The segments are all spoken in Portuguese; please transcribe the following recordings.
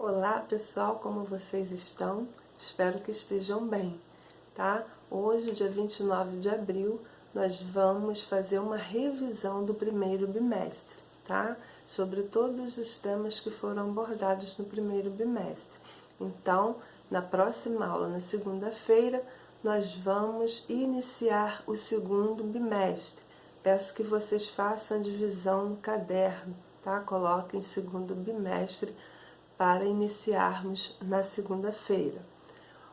Olá pessoal, como vocês estão? Espero que estejam bem, tá? Hoje, dia 29 de abril, nós vamos fazer uma revisão do primeiro bimestre, tá? Sobre todos os temas que foram abordados no primeiro bimestre. Então, na próxima aula, na segunda-feira, nós vamos iniciar o segundo bimestre. Peço que vocês façam a divisão no caderno, tá? Coloquem segundo bimestre para iniciarmos na segunda-feira.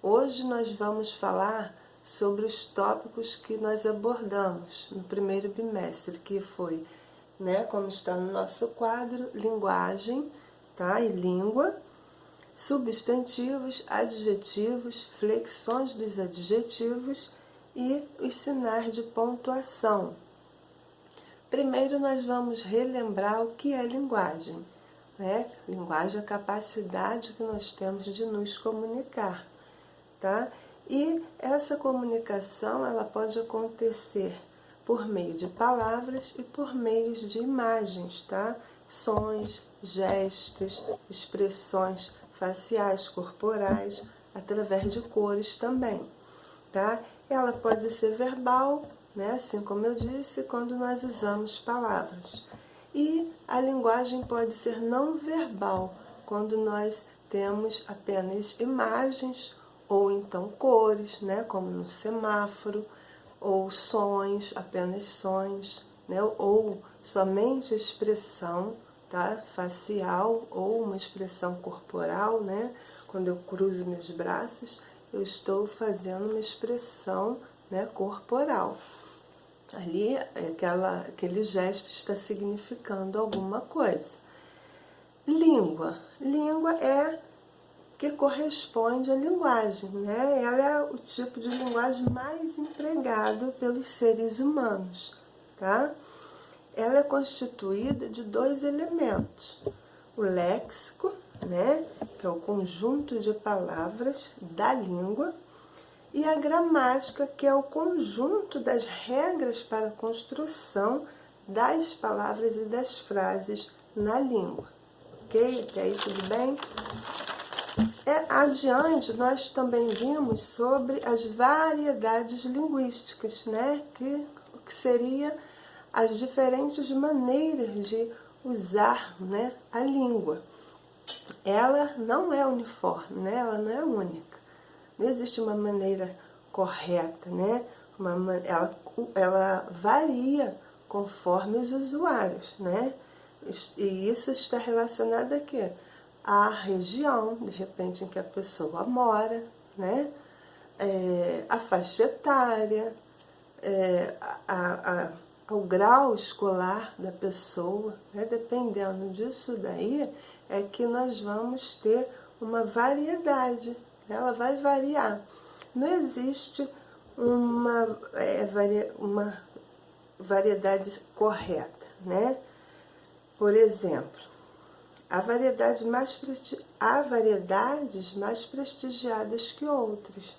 Hoje nós vamos falar sobre os tópicos que nós abordamos no primeiro bimestre, que foi, como está no nosso quadro, linguagem, tá? E língua, substantivos, adjetivos, flexões dos adjetivos e os sinais de pontuação. Primeiro nós vamos relembrar o que é linguagem. Linguagem é a capacidade que nós temos de nos comunicar, tá? E essa comunicação, ela pode acontecer por meio de palavras e por meio de imagens, tá? Sons, gestos, expressões faciais, corporais, através de cores também, tá? Ela pode ser verbal, assim como eu disse, quando nós usamos palavras. E a linguagem pode ser não verbal, quando nós temos apenas imagens ou então cores, como no semáforo, ou sons, apenas sons, ou somente expressão, tá? Facial ou uma expressão corporal, quando eu cruzo meus braços, eu estou fazendo uma expressão, corporal. Ali, aquele gesto está significando alguma coisa. Língua. Língua é que corresponde à linguagem, Ela é o tipo de linguagem mais empregado pelos seres humanos, tá? Ela é constituída de dois elementos. O léxico, que é o conjunto de palavras da língua, e a gramática, que é o conjunto das regras para a construção das palavras e das frases na língua. Ok? Até aí tudo bem? Adiante, nós também vimos sobre as variedades linguísticas, que seria as diferentes maneiras de usar, a língua. Ela não é uniforme, ela não é única. Não existe uma maneira correta, ela varia conforme os usuários, E isso está relacionado a quê? À região, de repente, em que a pessoa mora, a faixa etária, ao grau escolar da pessoa, Dependendo disso daí, é que nós vamos ter uma variedade. Ela vai variar. Não existe uma variedade correta, Por exemplo, há variedades mais prestigiadas que outras,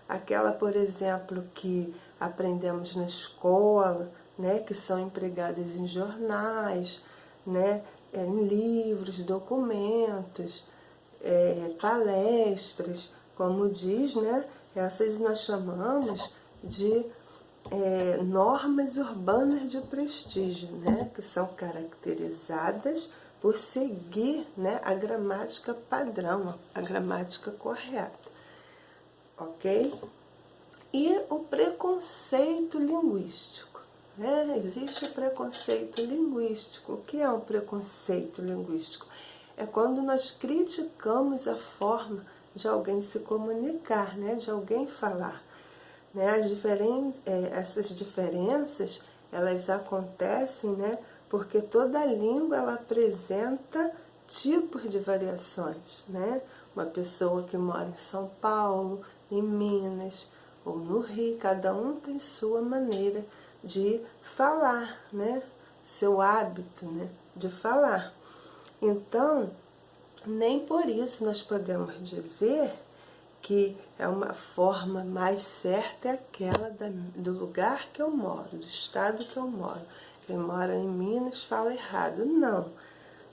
Aquela, por exemplo, que aprendemos na escola, que são empregadas em jornais, em livros, documentos, palestras, como diz, essas nós chamamos de normas urbanas de prestígio, que são caracterizadas por seguir, a gramática padrão, a gramática correta, ok? E o preconceito linguístico, Existe o preconceito linguístico. O que é um preconceito linguístico? É quando nós criticamos a forma de alguém se comunicar, de alguém falar. Essas diferenças, elas acontecem, porque toda língua ela apresenta tipos de variações, Uma pessoa que mora em São Paulo, em Minas ou no Rio, cada um tem sua maneira de falar, Seu hábito, de falar. Então, nem por isso nós podemos dizer que é uma forma mais certa é aquela do lugar que eu moro, do estado que eu moro. Quem mora em Minas fala errado. Não.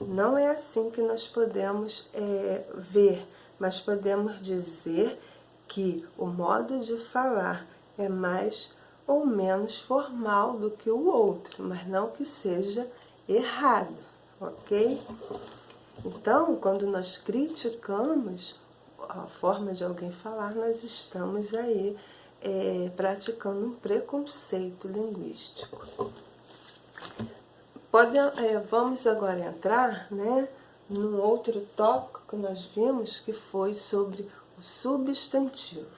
Não é assim que nós podemos ver, mas podemos dizer que o modo de falar é mais ou menos formal do que o outro, mas não que seja errado, ok? Então, quando nós criticamos a forma de alguém falar, nós estamos aí praticando um preconceito linguístico. Vamos agora entrar, né, num outro tópico que nós vimos, que foi sobre o substantivo.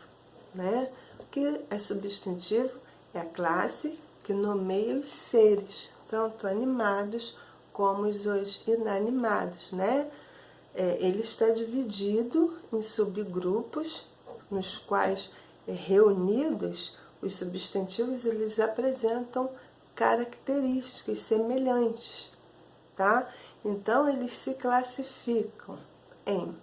Né? O que é substantivo? É a classe que nomeia os seres, tanto animados como os inanimados. Né? Ele está dividido em subgrupos, nos quais, reunidos, os substantivos eles apresentam características semelhantes, tá? Então, eles se classificam em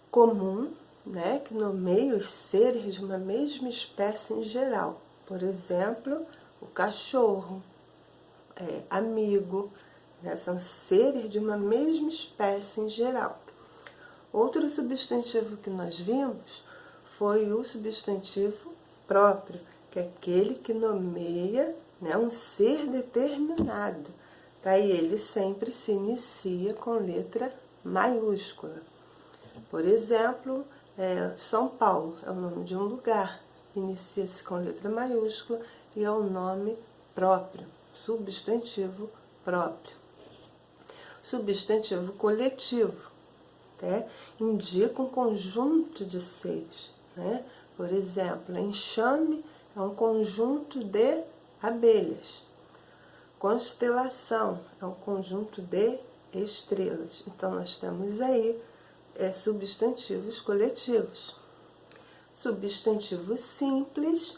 comum, né, que nomeia os seres de uma mesma espécie em geral. Por exemplo, o cachorro, amigo, né, são seres de uma mesma espécie em geral. Outro substantivo que nós vimos foi o substantivo próprio, que é aquele que nomeia, né, um ser determinado. Tá? E ele sempre se inicia com letra maiúscula. Por exemplo, São Paulo é o nome de um lugar, inicia-se com letra maiúscula e é o nome próprio, substantivo próprio. Substantivo coletivo, né? Indica um conjunto de seres. Né? Por exemplo, enxame é um conjunto de abelhas. Constelação é um conjunto de estrelas. Então, nós temos aí substantivos coletivos. Substantivo simples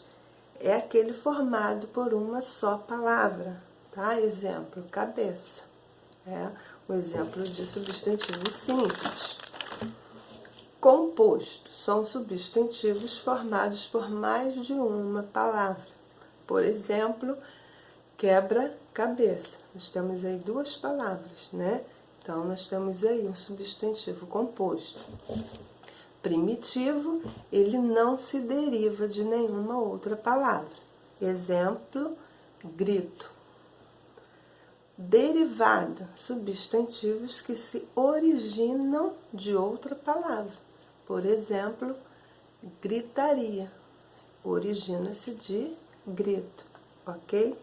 é aquele formado por uma só palavra. Tá? Exemplo, cabeça. Um exemplo de substantivo simples. Composto são substantivos formados por mais de uma palavra. Por exemplo, quebra-cabeça. Nós temos aí duas palavras, né? Então, nós temos aí um substantivo composto. Primitivo, ele não se deriva de nenhuma outra palavra. Exemplo, grito. Derivado, substantivos que se originam de outra palavra. Por exemplo, gritaria, origina-se de grito, ok?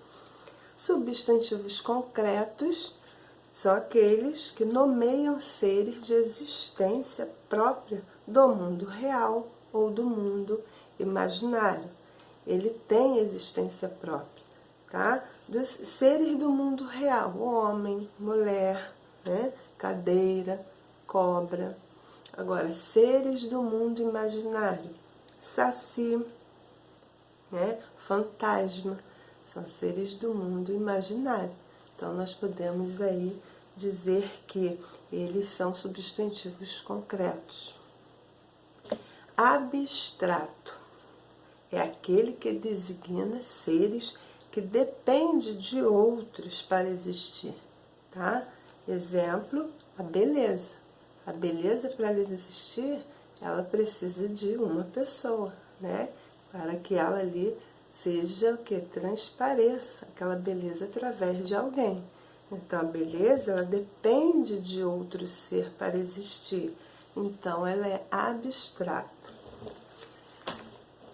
Substantivos concretos são aqueles que nomeiam seres de existência própria do mundo real ou do mundo imaginário. Ele tem existência própria, tá? Dos seres do mundo real, homem, mulher, né? Cadeira, cobra. Agora, seres do mundo imaginário, saci, né? Fantasma, são seres do mundo imaginário. Então, nós podemos aí dizer que eles são substantivos concretos. Abstrato é aquele que designa seres que dependem de outros para existir, tá? Exemplo, a beleza. A beleza, para ela existir, ela precisa de uma pessoa, né? Para que ela ali seja o que? Transpareça aquela beleza através de alguém. Então, a beleza, ela depende de outro ser para existir. Então, ela é abstrata.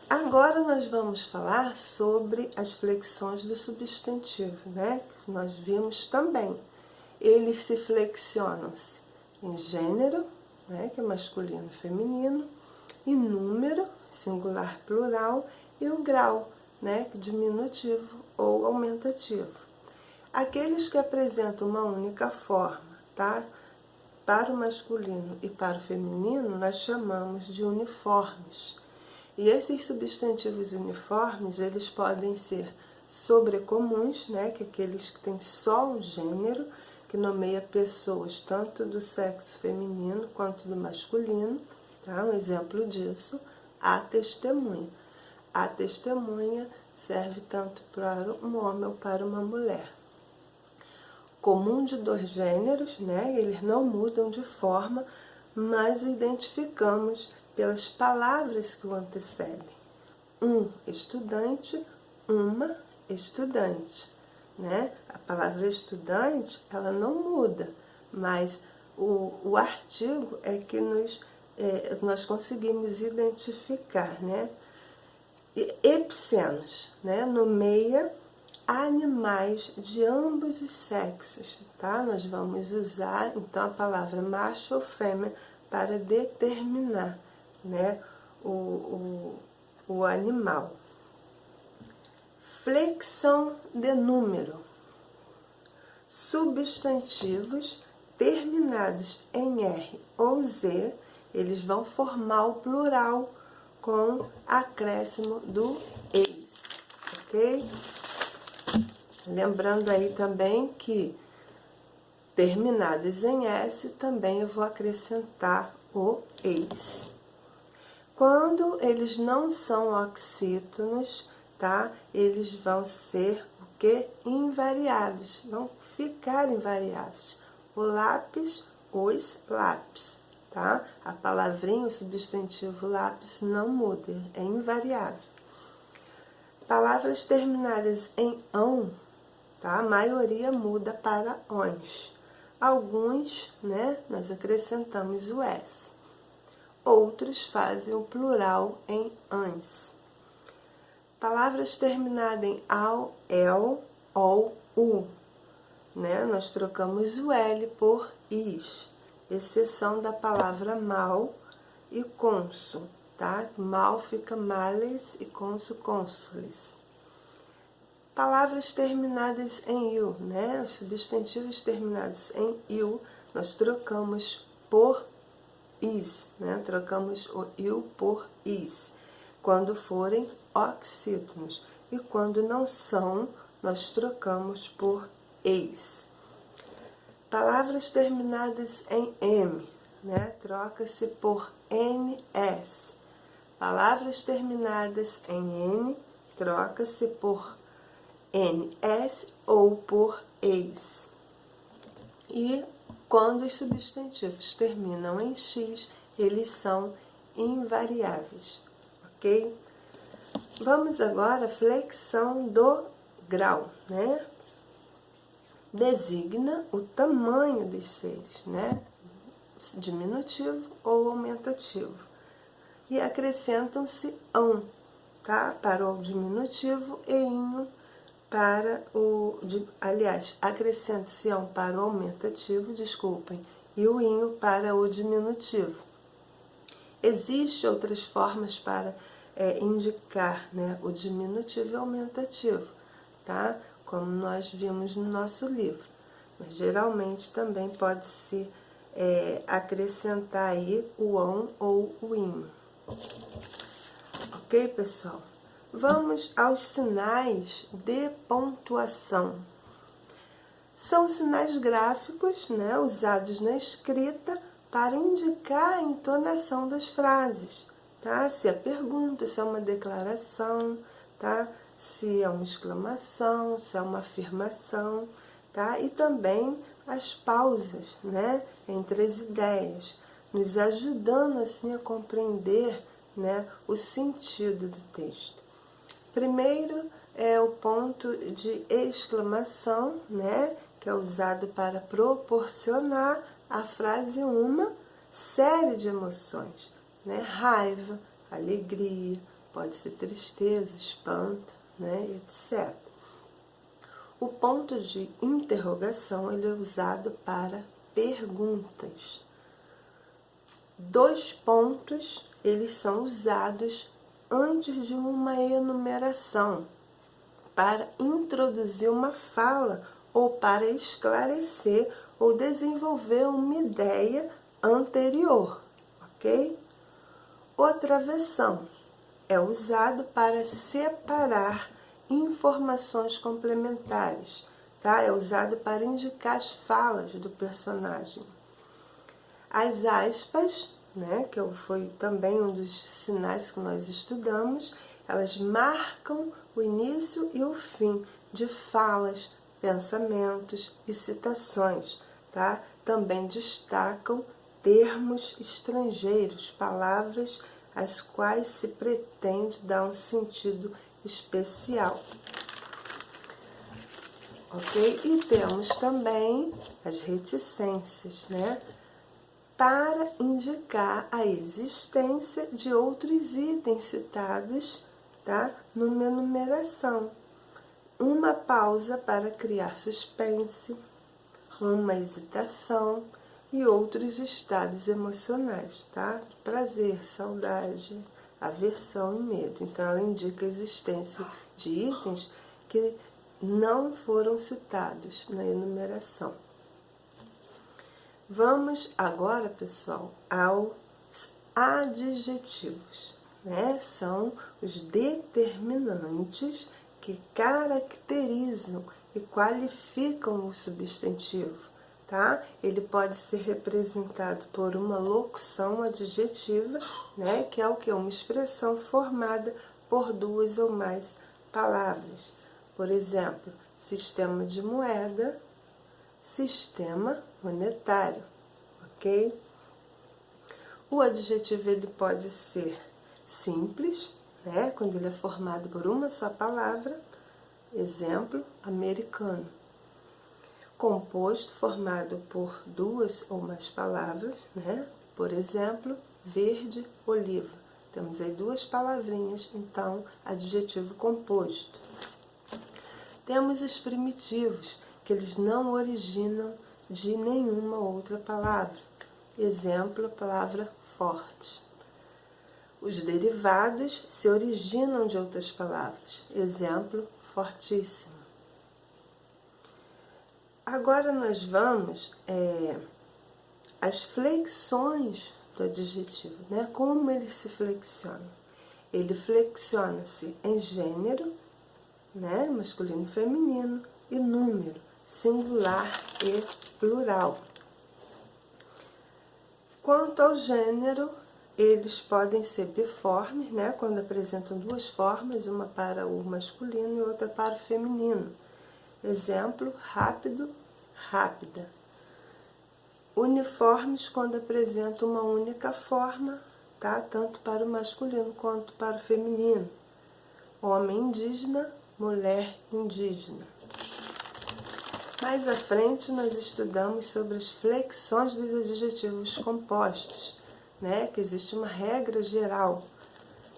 Agora, nós vamos falar sobre as flexões do substantivo, né? Que nós vimos também. Eles se flexionam-se em gênero, né? Que é masculino e feminino, em número, singular, plural, e o grau, né? Diminutivo ou aumentativo. Aqueles que apresentam uma única forma, tá? Para o masculino e para o feminino, nós chamamos de uniformes. E esses substantivos uniformes, eles podem ser sobrecomuns, né? Que é aqueles que têm só um gênero, que nomeia pessoas tanto do sexo feminino quanto do masculino. Tá? Um exemplo disso, a testemunha. A testemunha serve tanto para um homem ou para uma mulher. comum de 2 gêneros, né? Eles não mudam de forma, mas o identificamos pelas palavras que o antecedem. Um estudante, uma estudante, né? A palavra estudante, ela não muda, mas o artigo é que nós conseguimos identificar, né? Epsenos, né? Nomeia animais de ambos os sexos, tá? Nós vamos usar, então, a palavra macho ou fêmea para determinar, né, o animal. Flexão de número. Substantivos terminados em R ou Z, eles vão formar o plural com acréscimo do eis, ok? Lembrando aí também que terminados em S, também eu vou acrescentar o eis. Quando eles não são oxítonos, tá? Eles vão ser o que? Invariáveis, vão ficar invariáveis. O lápis, os lápis, tá? A palavrinha, o substantivo lápis não muda, é invariável. Palavras terminadas em ão, tá? A maioria muda para ons. Alguns, né, nós acrescentamos o S. Outros fazem o plural em ans. Palavras terminadas em ao, el, ol, u, né? Nós trocamos o L por is, exceção da palavra mal e consul, tá? Mal fica males e consul, consulis. Palavras terminadas em il, né? Os substantivos terminados em il, nós trocamos por is, né? Trocamos o il por is, quando forem oxítonos. E quando não são, nós trocamos por eis. Palavras terminadas em M, né? Troca-se por ns. Palavras terminadas em N, troca-se por ns ou por eis. E quando os substantivos terminam em x, eles são invariáveis, ok? Vamos agora à flexão do grau, né? Designa o tamanho dos seres, né? Diminutivo ou aumentativo. E acrescentam-se ão, tá? Para o diminutivo e inho para o... Aliás, acrescenta-se ão para o aumentativo, desculpem, e o inho para o diminutivo. Existem outras formas para indicar, né, o diminutivo e o aumentativo, tá? Como nós vimos no nosso livro. Mas geralmente também pode-se acrescentar aí o ão ou o inho. Ok, pessoal? Vamos aos sinais de pontuação. São sinais gráficos, né, usados na escrita para indicar a entonação das frases, tá? Se é pergunta, se é uma declaração, tá? Se é uma exclamação, se é uma afirmação, tá? E também as pausas, né, entre as ideias, nos ajudando assim a compreender, né, o sentido do texto. Primeiro é o ponto de exclamação, né, que é usado para proporcionar à frase uma série de emoções, né? Raiva, alegria, pode ser tristeza, espanto, né, etc. O ponto de interrogação ele é usado para perguntas. 2 pontos eles são usados antes de uma enumeração para introduzir uma fala ou para esclarecer ou desenvolver uma ideia anterior, ok? O travessão é usado para separar informações complementares, tá? É usado para indicar as falas do personagem. As aspas, né, que foi também um dos sinais que nós estudamos, elas marcam o início e o fim de falas, pensamentos e citações, tá? Também destacam termos estrangeiros, palavras às quais se pretende dar um sentido especial. Ok? E temos também as reticências, né? Para indicar a existência de outros itens citados, tá? Numa enumeração. Uma pausa para criar suspense, uma hesitação e outros estados emocionais, tá? Prazer, saudade, aversão e medo. Então, ela indica a existência de itens que não foram citados na enumeração. Vamos agora, pessoal, aos adjetivos, né? São os determinantes que caracterizam e qualificam o substantivo, tá? Ele pode ser representado por uma locução adjetiva, né? Que é o que? Uma expressão formada por duas ou mais palavras. Por exemplo, sistema de moeda, sistema monetário, ok? O adjetivo ele pode ser simples, né? Quando ele é formado por uma só palavra, exemplo, americano. Composto, formado por duas ou mais palavras, né? Por exemplo, verde, oliva. Temos aí duas palavrinhas, então, adjetivo composto. Temos os primitivos, que eles não originam de nenhuma outra palavra. Exemplo, a palavra forte. Os derivados se originam de outras palavras. Exemplo, fortíssimo. Agora nós vamos às flexões do adjetivo, né? Como ele se flexiona? Ele flexiona-se em gênero, né? Masculino e feminino, e número, singular e plural. Quanto ao gênero, eles podem ser biformes, né? Quando apresentam duas formas, uma para o masculino e outra para o feminino. Exemplo, rápido, rápida. Uniformes quando apresentam uma única forma, tá? Tanto para o masculino quanto para o feminino. Homem indígena, mulher indígena. Mais à frente nós estudamos sobre as flexões dos adjetivos compostos, né? Que existe uma regra geral.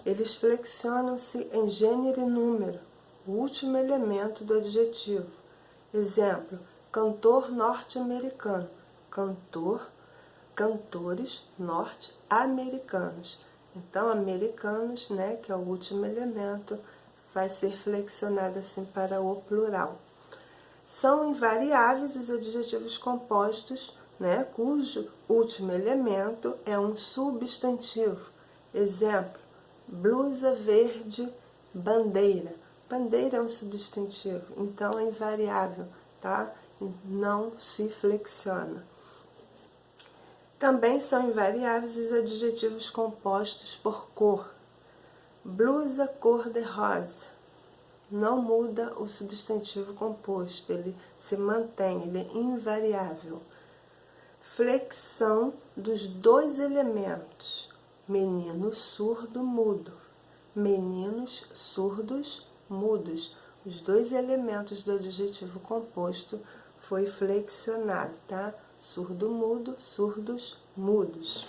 Eles flexionam-se em gênero e número, o último elemento do adjetivo. Exemplo, cantor norte-americano, cantores norte-americanos. Então, americanos, né, que é o último elemento, vai ser flexionado assim para o plural. São invariáveis os adjetivos compostos, né, cujo último elemento é um substantivo. Exemplo, blusa verde, bandeira. Bandeira é um substantivo, então é invariável, tá? Não se flexiona. Também são invariáveis os adjetivos compostos por cor. Blusa cor-de-rosa. Não muda o substantivo composto, ele se mantém, ele é invariável. Flexão dos dois elementos. Menino surdo, mudo. Meninos surdos, mudos. Os dois elementos do adjetivo composto foi flexionado, tá? Surdo, mudo, surdos, mudos.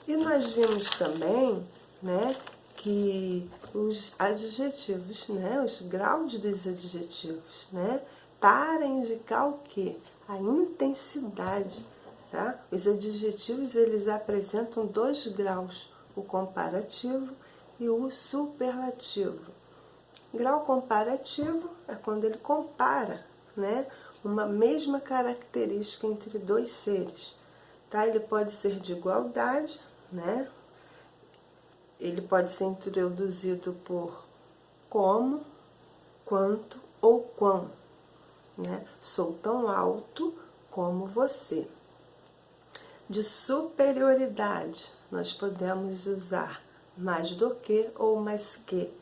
E nós vimos também, né, que os adjetivos, né, os graus dos adjetivos, né, para indicar o quê? A intensidade, tá? Os adjetivos, eles apresentam dois graus, o comparativo e o superlativo. Grau comparativo é quando ele compara, né, uma mesma característica entre dois seres, tá? Ele pode ser de igualdade, né? Ele pode ser introduzido por como, quanto ou quão, né? Sou tão alto como você. De superioridade, nós podemos usar mais do que ou mais que,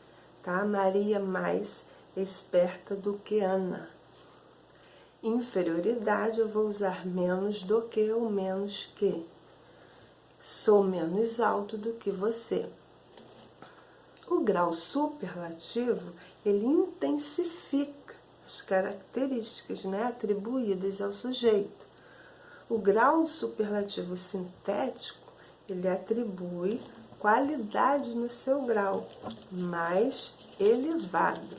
tá? Maria mais esperta do que Ana. Inferioridade, eu vou usar menos do que ou menos que. Sou menos alto do que você. O grau superlativo, ele intensifica as características, né, atribuídas ao sujeito. O grau superlativo sintético, ele atribui qualidade no seu grau mais elevado.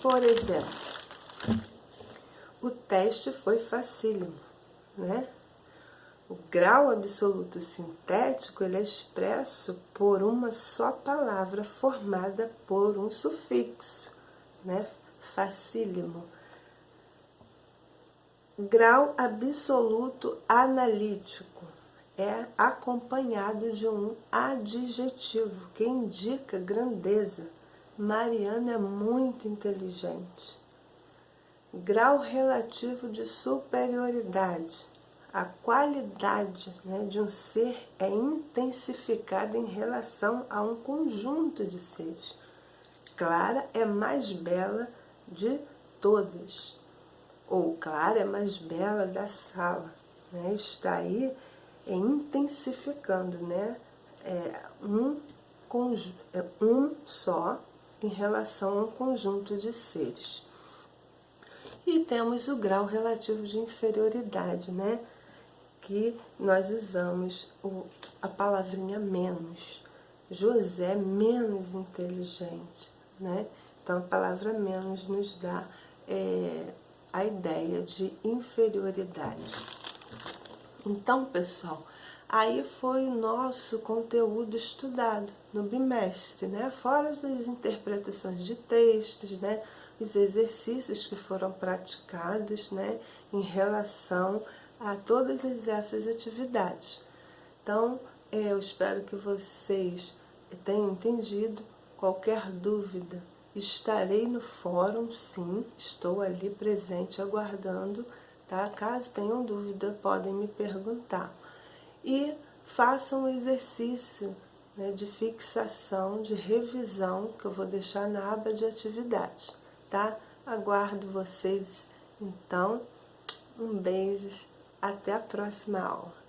Por exemplo, o teste foi facílimo, né? O grau absoluto sintético, ele é expresso por uma só palavra formada por um sufixo, né? Facílimo. Grau absoluto analítico é acompanhado de um adjetivo que indica grandeza. Mariana é muito inteligente. Grau relativo de superioridade. A qualidade, né, de um ser é intensificada em relação a um conjunto de seres. Clara é mais bela de todas. Ou Clara é mais bela da sala. Né? Está aí intensificando, né? Um só em relação a um conjunto de seres. E temos o grau relativo de inferioridade, né? Que nós usamos a palavrinha menos. José é menos inteligente, né? Então a palavra menos nos dá a ideia de inferioridade. Então, pessoal, aí foi o nosso conteúdo estudado no bimestre, né? Fora as interpretações de textos, né? Os exercícios que foram praticados, né? Em relação a todas essas atividades. Então, eu espero que vocês tenham entendido. Qualquer dúvida, estarei no fórum, sim, estou ali presente, aguardando, tá? Caso tenham dúvida, podem me perguntar. E façam um exercício, né, de fixação, de revisão, que eu vou deixar na aba de atividades, tá? Aguardo vocês, então. Um beijo, até a próxima aula.